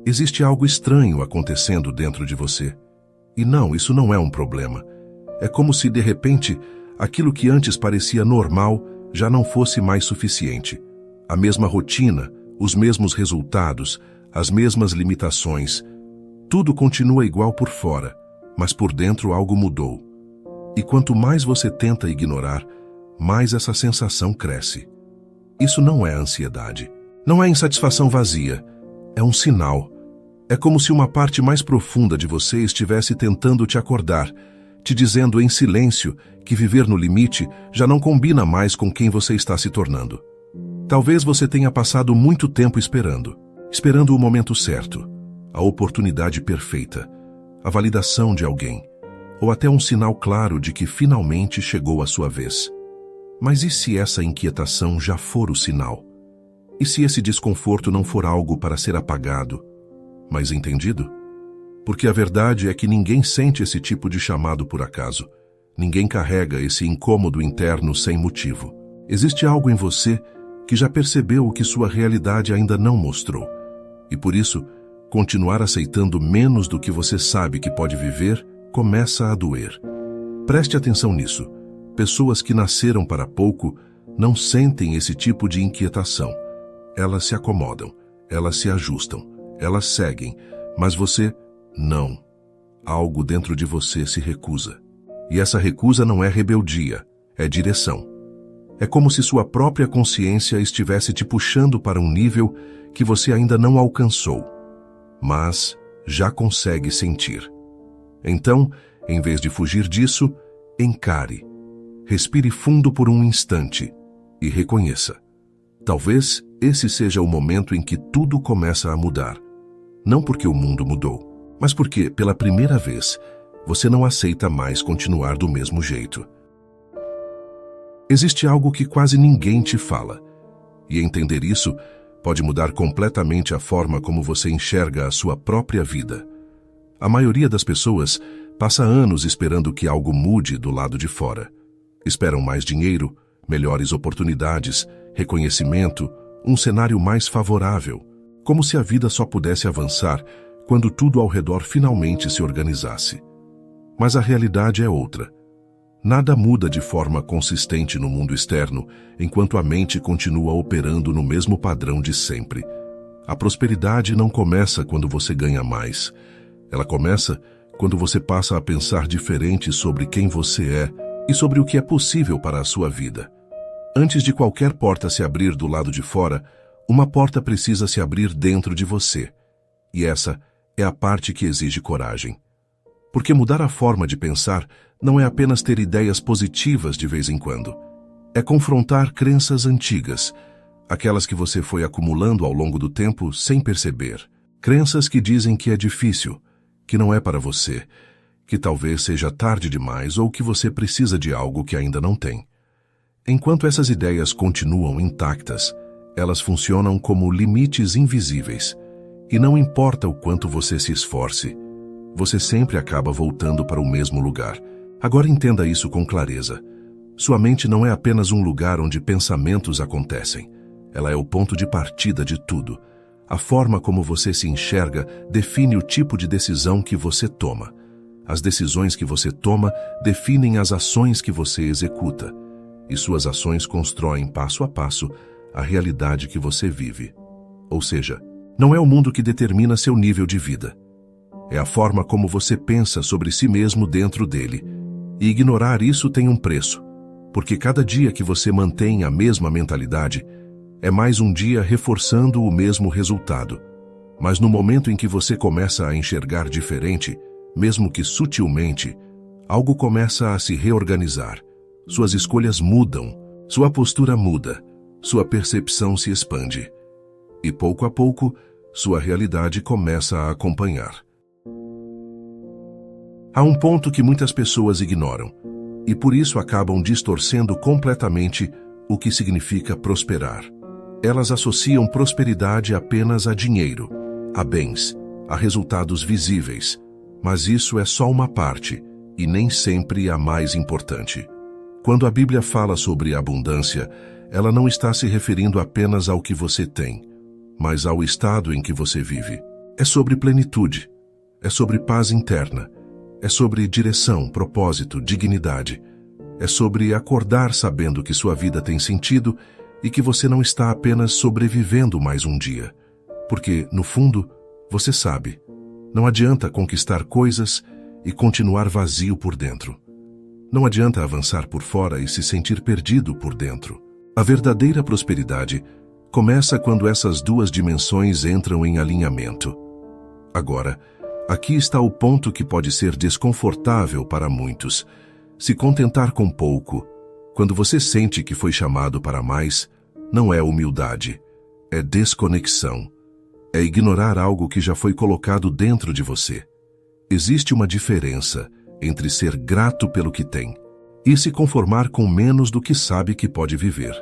Existe algo estranho acontecendo dentro de você. E não, isso não é um problema. É como se, de repente, aquilo que antes parecia normal já não fosse mais suficiente. A mesma rotina, os mesmos resultados, as mesmas limitações. Tudo continua igual por fora, mas por dentro algo mudou. E quanto mais você tenta ignorar, mais essa sensação cresce. Isso não é ansiedade. Não é insatisfação vazia. É um sinal. É como se uma parte mais profunda de você estivesse tentando te acordar, te dizendo em silêncio que viver no limite já não combina mais com quem você está se tornando. Talvez você tenha passado muito tempo esperando o momento certo, a oportunidade perfeita, a validação de alguém, ou até um sinal claro de que finalmente chegou a sua vez. Mas e se essa inquietação já for o sinal? E se esse desconforto não for algo para ser apagado, mas entendido? Porque a verdade é que ninguém sente esse tipo de chamado por acaso. Ninguém carrega esse incômodo interno sem motivo. Existe algo em você que já percebeu o que sua realidade ainda não mostrou. E por isso, continuar aceitando menos do que você sabe que pode viver começa a doer. Preste atenção nisso. Pessoas que nasceram para pouco não sentem esse tipo de inquietação. Elas se acomodam, elas se ajustam, elas seguem, mas você não. Algo dentro de você se recusa. E essa recusa não é rebeldia, é direção. É como se sua própria consciência estivesse te puxando para um nível que você ainda não alcançou, mas já consegue sentir. Então, em vez de fugir disso, encare. Respire fundo por um instante e reconheça. Talvez esse seja o momento em que tudo começa a mudar. Não porque o mundo mudou, mas porque, pela primeira vez, você não aceita mais continuar do mesmo jeito. Existe algo que quase ninguém te fala, e entender isso pode mudar completamente a forma como você enxerga a sua própria vida. A maioria das pessoas passa anos esperando que algo mude do lado de fora. Esperam mais dinheiro, melhores oportunidades, reconhecimento, um cenário mais favorável, como se a vida só pudesse avançar quando tudo ao redor finalmente se organizasse. Mas a realidade é outra. Nada muda de forma consistente no mundo externo, enquanto a mente continua operando no mesmo padrão de sempre. A prosperidade não começa quando você ganha mais. Ela começa quando você passa a pensar diferente sobre quem você é e sobre o que é possível para a sua vida. Antes de qualquer porta se abrir do lado de fora, uma porta precisa se abrir dentro de você. E essa é a parte que exige coragem. Porque mudar a forma de pensar não é apenas ter ideias positivas de vez em quando. É confrontar crenças antigas, aquelas que você foi acumulando ao longo do tempo sem perceber. Crenças que dizem que é difícil, que não é para você, que talvez seja tarde demais ou que você precisa de algo que ainda não tem. Enquanto essas ideias continuam intactas, elas funcionam como limites invisíveis. E não importa o quanto você se esforce, você sempre acaba voltando para o mesmo lugar. Agora entenda isso com clareza. Sua mente não é apenas um lugar onde pensamentos acontecem. Ela é o ponto de partida de tudo. A forma como você se enxerga define o tipo de decisão que você toma. As decisões que você toma definem as ações que você executa. E suas ações constroem passo a passo a realidade que você vive. Ou seja, não é o mundo que determina seu nível de vida. É a forma como você pensa sobre si mesmo dentro dele. E ignorar isso tem um preço, porque cada dia que você mantém a mesma mentalidade, é mais um dia reforçando o mesmo resultado. Mas no momento em que você começa a enxergar diferente, mesmo que sutilmente, algo começa a se reorganizar. Suas escolhas mudam, sua postura muda, sua percepção se expande. E pouco a pouco, sua realidade começa a acompanhar. Há um ponto que muitas pessoas ignoram, e por isso acabam distorcendo completamente o que significa prosperar. Elas associam prosperidade apenas a dinheiro, a bens, a resultados visíveis, mas isso é só uma parte, e nem sempre a mais importante. Quando a Bíblia fala sobre abundância, ela não está se referindo apenas ao que você tem, mas ao estado em que você vive. É sobre plenitude, é sobre paz interna, é sobre direção, propósito, dignidade. É sobre acordar sabendo que sua vida tem sentido e que você não está apenas sobrevivendo mais um dia. Porque, no fundo, você sabe, não adianta conquistar coisas e continuar vazio por dentro. Não adianta avançar por fora e se sentir perdido por dentro. A verdadeira prosperidade começa quando essas duas dimensões entram em alinhamento. Agora, aqui está o ponto que pode ser desconfortável para muitos. Se contentar com pouco, quando você sente que foi chamado para mais, não é humildade, é desconexão. É ignorar algo que já foi colocado dentro de você. Existe uma diferença entre ser grato pelo que tem e se conformar com menos do que sabe que pode viver.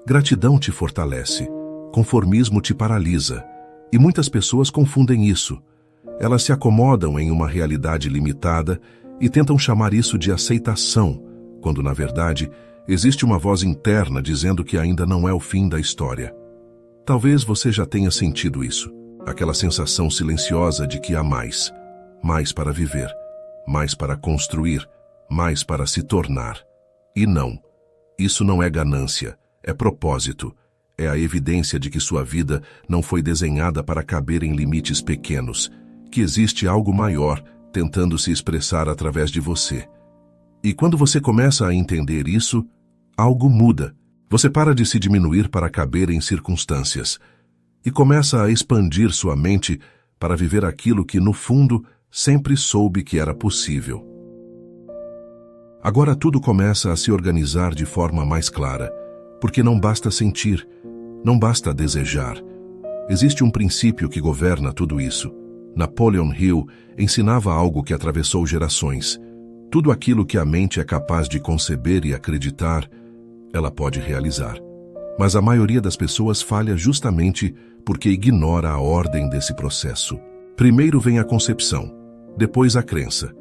Gratidão te fortalece, conformismo te paralisa, e muitas pessoas confundem isso. Elas se acomodam em uma realidade limitada e tentam chamar isso de aceitação, quando, na verdade, existe uma voz interna dizendo que ainda não é o fim da história. Talvez você já tenha sentido isso, aquela sensação silenciosa de que há mais. Mais para viver, mais para construir, mais para se tornar. E não, isso não é ganância, é propósito. É a evidência de que sua vida não foi desenhada para caber em limites pequenos, que existe algo maior tentando se expressar através de você. E quando você começa a entender isso, algo muda. Você para de se diminuir para caber em circunstâncias e começa a expandir sua mente para viver aquilo que, no fundo, sempre soube que era possível. Agora tudo começa a se organizar de forma mais clara, porque não basta sentir, não basta desejar. Existe um princípio que governa tudo isso. Napoleon Hill ensinava algo que atravessou gerações. Tudo aquilo que a mente é capaz de conceber e acreditar, ela pode realizar. Mas a maioria das pessoas falha justamente porque ignora a ordem desse processo. Primeiro vem a concepção, depois a crença,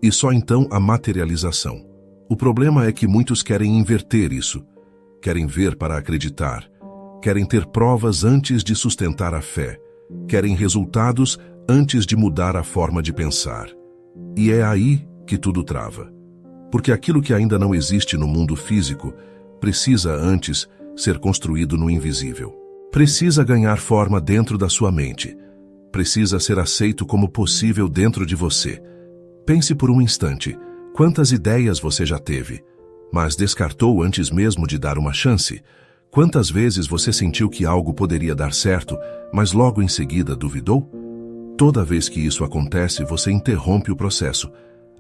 e só então a materialização. O problema é que muitos querem inverter isso. Querem ver para acreditar. Querem ter provas antes de sustentar a fé. Querem resultados antes de mudar a forma de pensar. E é aí que tudo trava. Porque aquilo que ainda não existe no mundo físico precisa antes ser construído no invisível. Precisa ganhar forma dentro da sua mente. Precisa ser aceito como possível dentro de você. Pense por um instante, quantas ideias você já teve, mas descartou antes mesmo de dar uma chance? Quantas vezes você sentiu que algo poderia dar certo, mas logo em seguida duvidou? Toda vez que isso acontece, você interrompe o processo.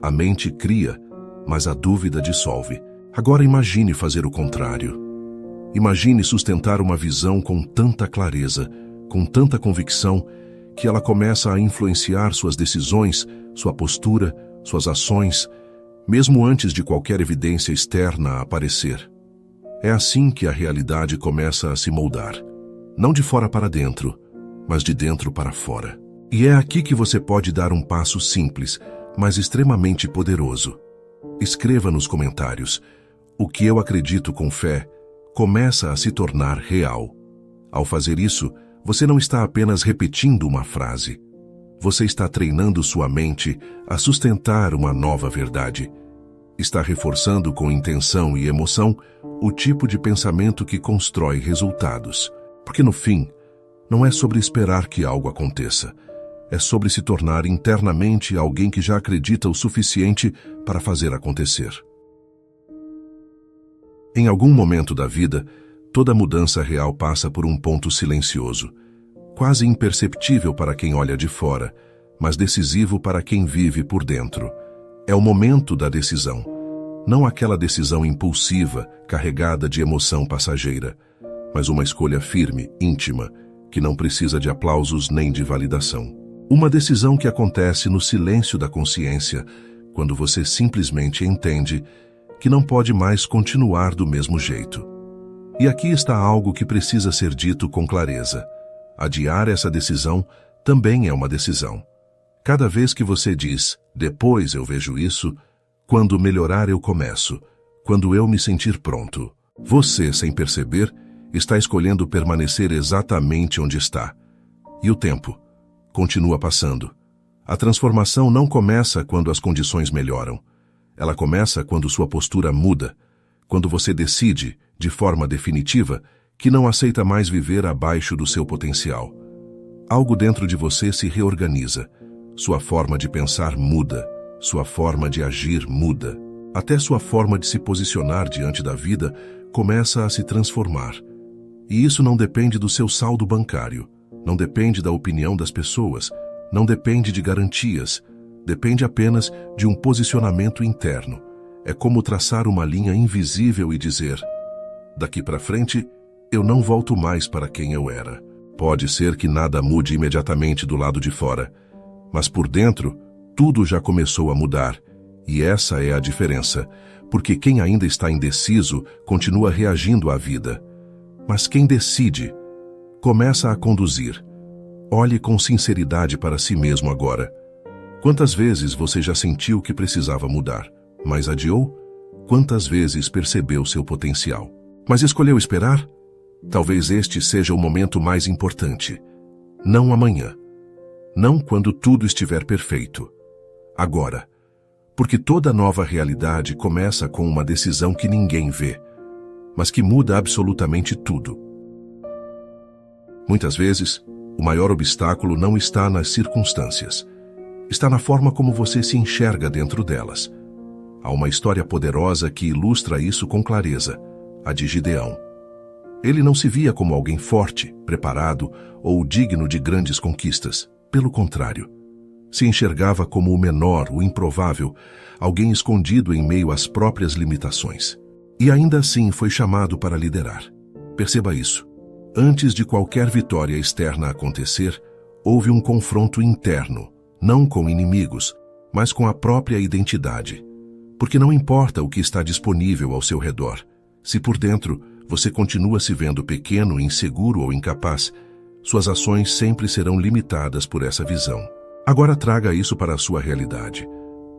A mente cria, mas a dúvida dissolve. Agora imagine fazer o contrário. Imagine sustentar uma visão com tanta clareza, com tanta convicção, que ela começa a influenciar suas decisões, sua postura, suas ações, mesmo antes de qualquer evidência externa aparecer. É assim que a realidade começa a se moldar. Não de fora para dentro, mas de dentro para fora. E é aqui que você pode dar um passo simples, mas extremamente poderoso. Escreva nos comentários: o que eu acredito com fé começa a se tornar real. Ao fazer isso, você não está apenas repetindo uma frase. Você está treinando sua mente a sustentar uma nova verdade. Está reforçando com intenção e emoção o tipo de pensamento que constrói resultados. Porque no fim, não é sobre esperar que algo aconteça. É sobre se tornar internamente alguém que já acredita o suficiente para fazer acontecer. Em algum momento da vida, toda mudança real passa por um ponto silencioso, quase imperceptível para quem olha de fora, mas decisivo para quem vive por dentro. É o momento da decisão, não aquela decisão impulsiva, carregada de emoção passageira, mas uma escolha firme, íntima, que não precisa de aplausos nem de validação. Uma decisão que acontece no silêncio da consciência, quando você simplesmente entende que não pode mais continuar do mesmo jeito. E aqui está algo que precisa ser dito com clareza. Adiar essa decisão também é uma decisão. Cada vez que você diz, depois eu vejo isso, quando melhorar eu começo, quando eu me sentir pronto, você, sem perceber, está escolhendo permanecer exatamente onde está. E o tempo continua passando. A transformação não começa quando as condições melhoram. Ela começa quando sua postura muda, quando você decide, de forma definitiva, que não aceita mais viver abaixo do seu potencial. Algo dentro de você se reorganiza. Sua forma de pensar muda. Sua forma de agir muda. Até sua forma de se posicionar diante da vida começa a se transformar. E isso não depende do seu saldo bancário, não depende da opinião das pessoas, não depende de garantias, depende apenas de um posicionamento interno. É como traçar uma linha invisível e dizer: daqui para frente, eu não volto mais para quem eu era. Pode ser que nada mude imediatamente do lado de fora, mas por dentro, tudo já começou a mudar. E essa é a diferença, porque quem ainda está indeciso continua reagindo à vida. Mas quem decide, começa a conduzir. Olhe com sinceridade para si mesmo agora. Quantas vezes você já sentiu que precisava mudar, mas adiou? Quantas vezes percebeu seu potencial, mas escolheu esperar? Talvez este seja o momento mais importante. Não amanhã. Não quando tudo estiver perfeito. Agora. Porque toda nova realidade começa com uma decisão que ninguém vê, mas que muda absolutamente tudo. Muitas vezes, o maior obstáculo não está nas circunstâncias. Está na forma como você se enxerga dentro delas. Há uma história poderosa que ilustra isso com clareza, a de Gideão. Ele não se via como alguém forte, preparado ou digno de grandes conquistas. Pelo contrário, se enxergava como o menor, o improvável, alguém escondido em meio às próprias limitações. E ainda assim foi chamado para liderar. Perceba isso. Antes de qualquer vitória externa acontecer, houve um confronto interno, não com inimigos, mas com a própria identidade. Porque não importa o que está disponível ao seu redor, se por dentro você continua se vendo pequeno, inseguro ou incapaz, suas ações sempre serão limitadas por essa visão. Agora traga isso para a sua realidade.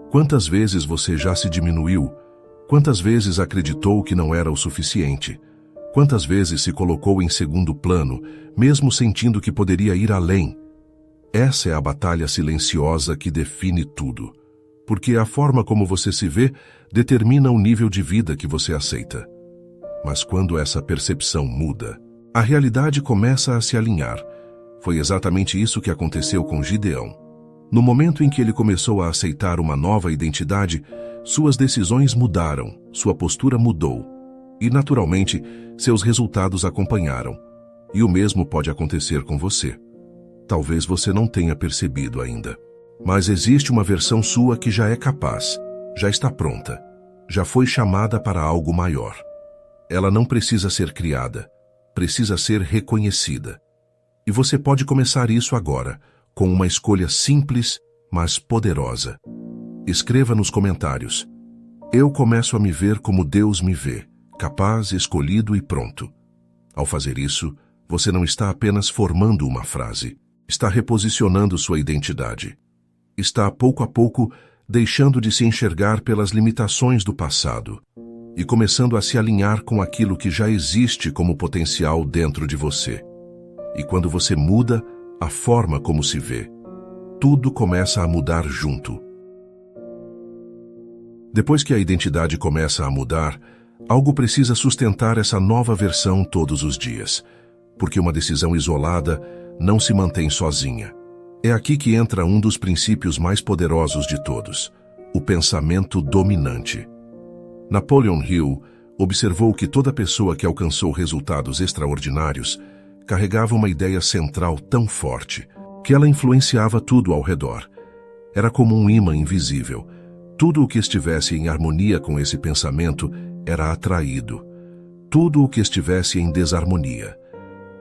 Quantas vezes você já se diminuiu? Quantas vezes acreditou que não era o suficiente? Quantas vezes se colocou em segundo plano, mesmo sentindo que poderia ir além? Essa é a batalha silenciosa que define tudo. Porque a forma como você se vê determina o nível de vida que você aceita. Mas quando essa percepção muda, a realidade começa a se alinhar. Foi exatamente isso que aconteceu com Gideão. No momento em que ele começou a aceitar uma nova identidade, suas decisões mudaram, sua postura mudou. E, naturalmente, seus resultados acompanharam. E o mesmo pode acontecer com você. Talvez você não tenha percebido ainda. Mas existe uma versão sua que já é capaz, já está pronta, já foi chamada para algo maior. Ela não precisa ser criada, precisa ser reconhecida. E você pode começar isso agora, com uma escolha simples, mas poderosa. Escreva nos comentários: eu começo a me ver como Deus me vê, capaz, escolhido e pronto. Ao fazer isso, você não está apenas formando uma frase, está reposicionando sua identidade. Está, pouco a pouco, deixando de se enxergar pelas limitações do passado e começando a se alinhar com aquilo que já existe como potencial dentro de você. E quando você muda a forma como se vê, tudo começa a mudar junto. Depois que a identidade começa a mudar, algo precisa sustentar essa nova versão todos os dias, porque uma decisão isolada não se mantém sozinha. É aqui que entra um dos princípios mais poderosos de todos, o pensamento dominante. Napoleon Hill observou que toda pessoa que alcançou resultados extraordinários carregava uma ideia central tão forte que ela influenciava tudo ao redor. Era como um ímã invisível. Tudo o que estivesse em harmonia com esse pensamento era atraído. Tudo o que estivesse em desarmonia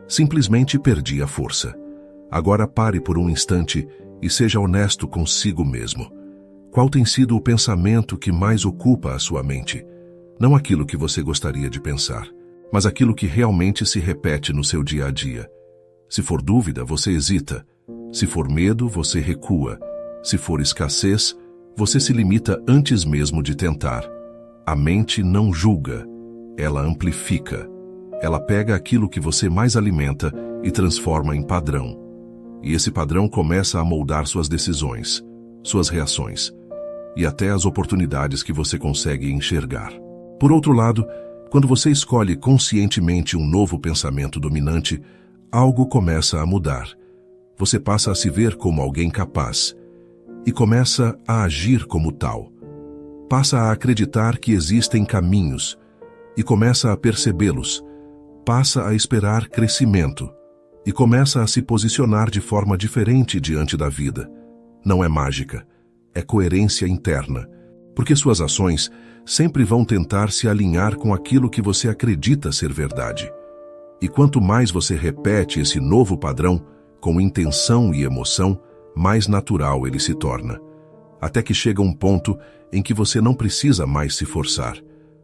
simplesmente perdia força. Agora pare por um instante e seja honesto consigo mesmo. Qual tem sido o pensamento que mais ocupa a sua mente? Não aquilo que você gostaria de pensar, mas aquilo que realmente se repete no seu dia a dia. Se for dúvida, você hesita. Se for medo, você recua. Se for escassez, você se limita antes mesmo de tentar. A mente não julga, ela amplifica. Ela pega aquilo que você mais alimenta e transforma em padrão. e esse padrão começa a moldar suas decisões, suas reações e até as oportunidades que você consegue enxergar. Por outro lado, quando você escolhe conscientemente um novo pensamento dominante, algo começa a mudar. Você passa a se ver como alguém capaz e começa a agir como tal. Passa a acreditar que existem caminhos e começa a percebê-los. Passa a esperar crescimento e começa a se posicionar de forma diferente diante da vida. Não é mágica, é coerência interna, porque suas ações sempre vão tentar se alinhar com aquilo que você acredita ser verdade. E quanto mais você repete esse novo padrão, com intenção e emoção, mais natural ele se torna. Até que chega um ponto em que você não precisa mais se forçar.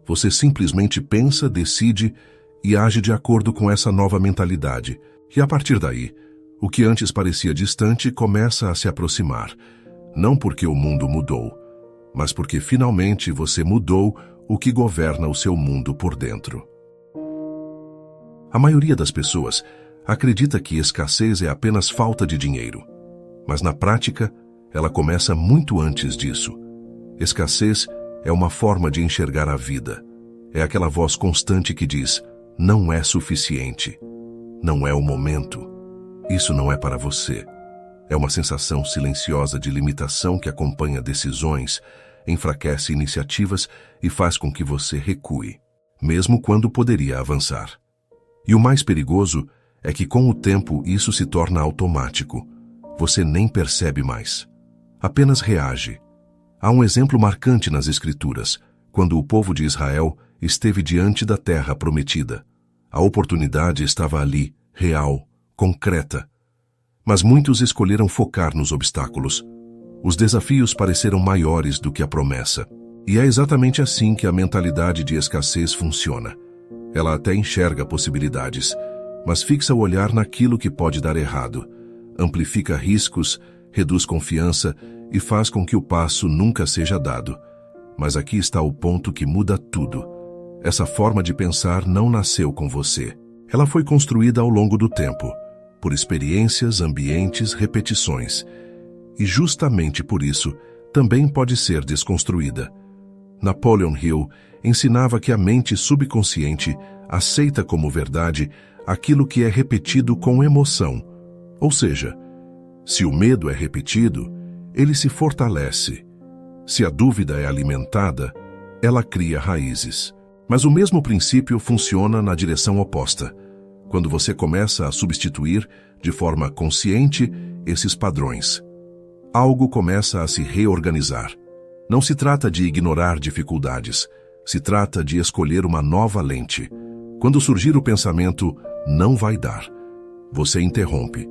Você simplesmente pensa, decide e age de acordo com essa nova mentalidade. E a partir daí, o que antes parecia distante começa a se aproximar. Não porque o mundo mudou, mas porque finalmente você mudou o que governa o seu mundo por dentro. A maioria das pessoas acredita que escassez é apenas falta de dinheiro, mas na prática, ela começa muito antes disso. Escassez é uma forma de enxergar a vida. É aquela voz constante que diz: não é suficiente, não é o momento, isso não é para você. É uma sensação silenciosa de limitação que acompanha decisões, enfraquece iniciativas e faz com que você recue, mesmo quando poderia avançar. E o mais perigoso é que com o tempo isso se torna automático. Você nem percebe mais. Apenas reage. Há um exemplo marcante nas Escrituras, quando o povo de Israel esteve diante da terra prometida. A oportunidade estava ali, real, concreta. Mas muitos escolheram focar nos obstáculos. Os desafios pareceram maiores do que a promessa. E é exatamente assim que a mentalidade de escassez funciona. Ela até enxerga possibilidades, mas fixa o olhar naquilo que pode dar errado. Amplifica riscos, reduz confiança e faz com que o passo nunca seja dado. Mas aqui está o ponto que muda tudo. Essa forma de pensar não nasceu com você. Ela foi construída ao longo do tempo, por experiências, ambientes, repetições. E justamente por isso, também pode ser desconstruída. Napoleon Hill ensinava que a mente subconsciente aceita como verdade aquilo que é repetido com emoção. Ou seja, se o medo é repetido, ele se fortalece. Se a dúvida é alimentada, ela cria raízes. Mas o mesmo princípio funciona na direção oposta, quando você começa a substituir, de forma consciente, esses padrões. Algo começa a se reorganizar. Não se trata de ignorar dificuldades, se trata de escolher uma nova lente. Quando surgir o pensamento, não vai dar, você interrompe.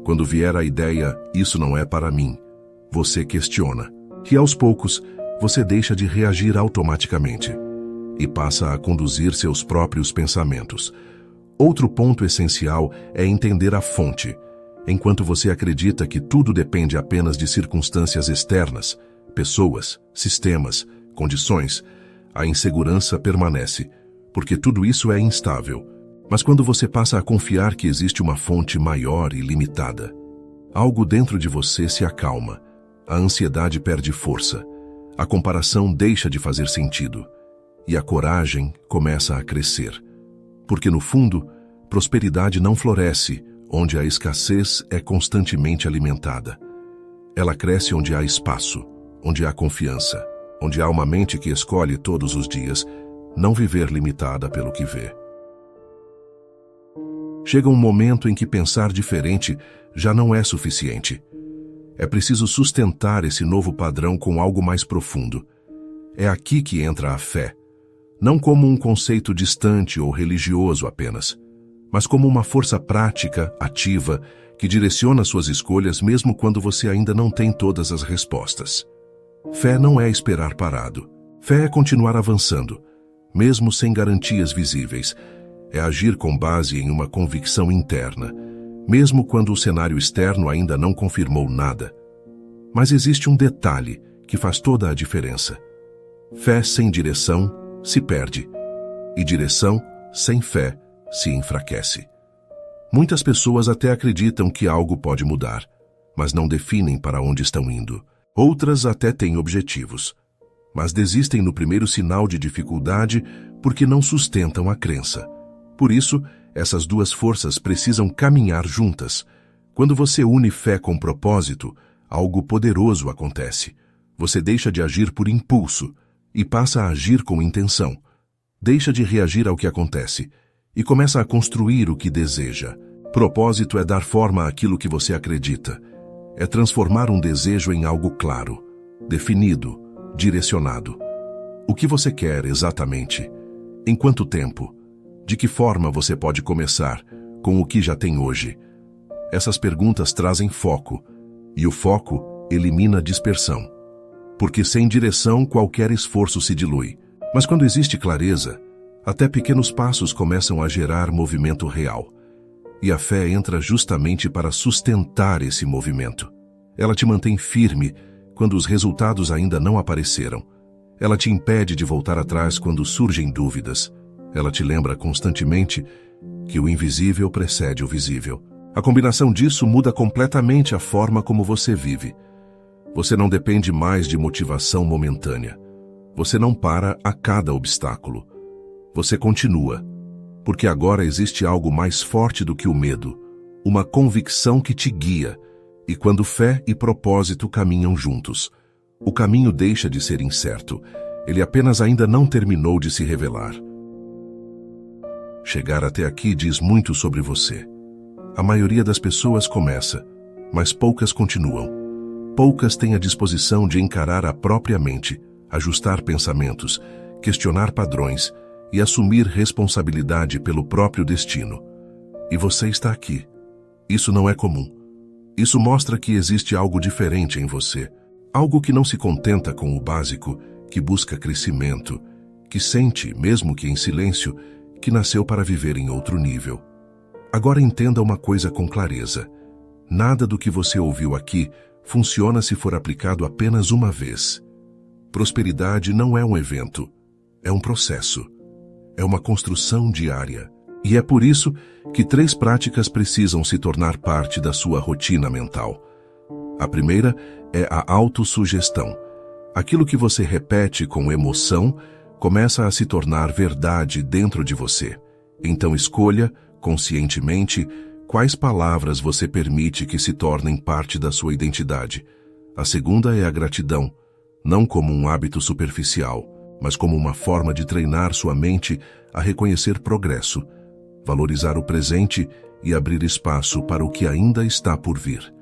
Quando vier a ideia, isso não é para mim, você questiona. E aos poucos, você deixa de reagir automaticamente e passa a conduzir seus próprios pensamentos. Outro ponto essencial é entender a fonte. Enquanto você acredita que tudo depende apenas de circunstâncias externas, pessoas, sistemas, condições, a insegurança permanece, porque tudo isso é instável. Mas quando você passa a confiar que existe uma fonte maior e limitada, algo dentro de você se acalma, a ansiedade perde força, a comparação deixa de fazer sentido e a coragem começa a crescer. Porque no fundo, prosperidade não floresce onde a escassez é constantemente alimentada. Ela cresce onde há espaço, onde há confiança, onde há uma mente que escolhe todos os dias não viver limitada pelo que vê. Chega um momento em que pensar diferente já não é suficiente. É preciso sustentar esse novo padrão com algo mais profundo. É aqui que entra a fé, não como um conceito distante ou religioso apenas, mas como uma força prática, ativa, que direciona suas escolhas mesmo quando você ainda não tem todas as respostas. Fé não é esperar parado. Fé é continuar avançando, mesmo sem garantias visíveis. É agir com base em uma convicção interna, mesmo quando o cenário externo ainda não confirmou nada. Mas existe um detalhe que faz toda a diferença. Fé sem direção se perde, e direção sem fé se enfraquece. Muitas pessoas até acreditam que algo pode mudar, mas não definem para onde estão indo. Outras até têm objetivos, mas desistem no primeiro sinal de dificuldade porque não sustentam a crença. Por isso, essas duas forças precisam caminhar juntas. Quando você une fé com propósito, algo poderoso acontece. Você deixa de agir por impulso e passa a agir com intenção. Deixa de reagir ao que acontece e começa a construir o que deseja. Propósito é dar forma àquilo que você acredita. É transformar um desejo em algo claro, definido, direcionado. O que você quer exatamente? Em quanto tempo? De que forma você pode começar com o que já tem hoje? Essas perguntas trazem foco, e o foco elimina a dispersão. Porque sem direção qualquer esforço se dilui. Mas quando existe clareza, até pequenos passos começam a gerar movimento real. E a fé entra justamente para sustentar esse movimento. Ela te mantém firme quando os resultados ainda não apareceram. Ela te impede de voltar atrás quando surgem dúvidas. Ela te lembra constantemente que o invisível precede o visível. A combinação disso muda completamente a forma como você vive. Você não depende mais de motivação momentânea. Você não para a cada obstáculo. Você continua, porque agora existe algo mais forte do que o medo, uma convicção que te guia, e quando fé e propósito caminham juntos, o caminho deixa de ser incerto, ele apenas ainda não terminou de se revelar. Chegar até aqui diz muito sobre você. A maioria das pessoas começa, mas poucas continuam. Poucas têm a disposição de encarar a própria mente, ajustar pensamentos, questionar padrões e assumir responsabilidade pelo próprio destino. E você está aqui. Isso não é comum. Isso mostra que existe algo diferente em você, algo que não se contenta com o básico, que busca crescimento, que sente, mesmo que em silêncio, que nasceu para viver em outro nível. Agora entenda uma coisa com clareza. Nada do que você ouviu aqui funciona se for aplicado apenas uma vez. Prosperidade não é um evento, é um processo. É uma construção diária. E é por isso que 3 práticas precisam se tornar parte da sua rotina mental. A primeira é a autossugestão. Aquilo que você repete com emoção começa a se tornar verdade dentro de você. Então escolha, conscientemente, quais palavras você permite que se tornem parte da sua identidade. A segunda é a gratidão, não como um hábito superficial, mas como uma forma de treinar sua mente a reconhecer progresso, valorizar o presente e abrir espaço para o que ainda está por vir.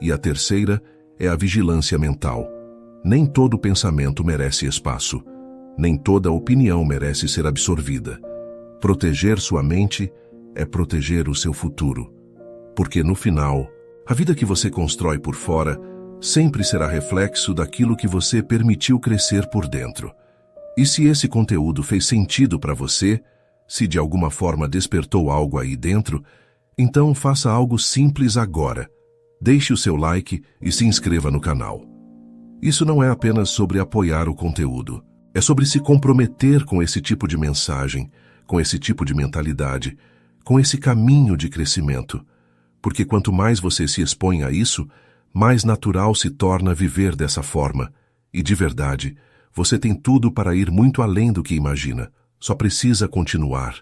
E a terceira é a vigilância mental. Nem todo pensamento merece espaço, nem toda opinião merece ser absorvida. Proteger sua mente é proteger o seu futuro, porque no final, a vida que você constrói por fora sempre será reflexo daquilo que você permitiu crescer por dentro. E se esse conteúdo fez sentido para você, se de alguma forma despertou algo aí dentro, então faça algo simples agora. Deixe o seu like e se inscreva no canal. Isso não é apenas sobre apoiar o conteúdo, é sobre se comprometer com esse tipo de mensagem, com esse tipo de mentalidade, com esse caminho de crescimento. Porque quanto mais você se expõe a isso, mais natural se torna viver dessa forma. E de verdade, você tem tudo para ir muito além do que imagina. Só precisa continuar.